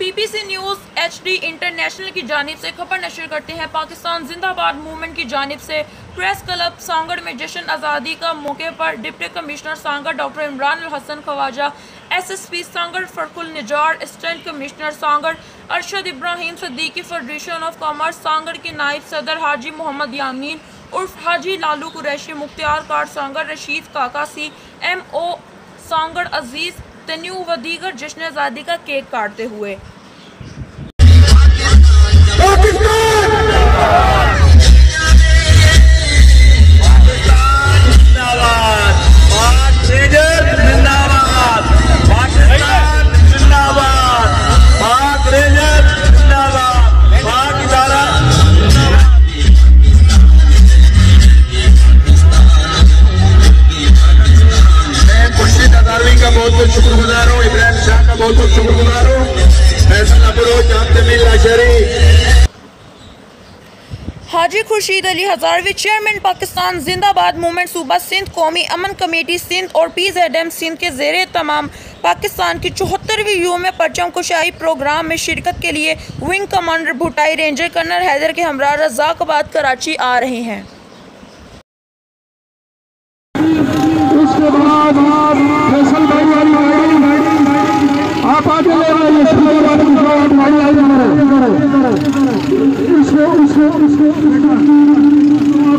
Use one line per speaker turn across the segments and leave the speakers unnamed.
BBC news HD international की जानिब से खबर नशर करते हैं। पाकिस्तान जिंदाबाद मूवमेंट की जानिब से प्रेस क्लब सांगड़ में जश्न आज़ादी का मौके पर deputy commissioner Sanghar doctor Imran al Hasan Khawaja, SSP Sanghar Farkul Nizar, assistant commissioner Sanghar Arshad Ibrahim Siddiqui, federation of commerce Sanghar के नायब सदर हाजी मोहम्मद यामीन उर्फ हाजी लालू कुरैशी, मुख्तियार कार सांगड़, रशीद काका CMO सांगड़, अजीज तन्यू व दीगर जश्न आज़ादी का केक काटते हुए
बहुत शुक्रगुजार हूँ, इब्राहिम शाह का बहुत शुक्रगुजार हूँ,
हाजी खुर्शीद अली हजारवी चेयरमैन पाकिस्तान जिंदाबाद मूवमेंट सूबा सिंध कौमी अमन कमेटी सिंध और PZM सिंध के ज़ेरे तमाम पाकिस्तान की 74वीं योम परचम कुशाई प्रोग्राम में शिरकत के लिए wing commander Bhutai, ranger colonel Haider के हमरा रज़ाकबाद कराची आ रहे हैं।
आप आगे ले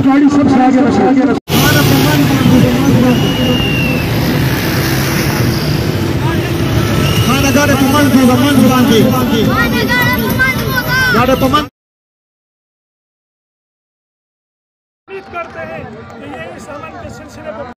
गाड़ी सबसे आगे करते हैं कि ये इस अमन के सिलसिले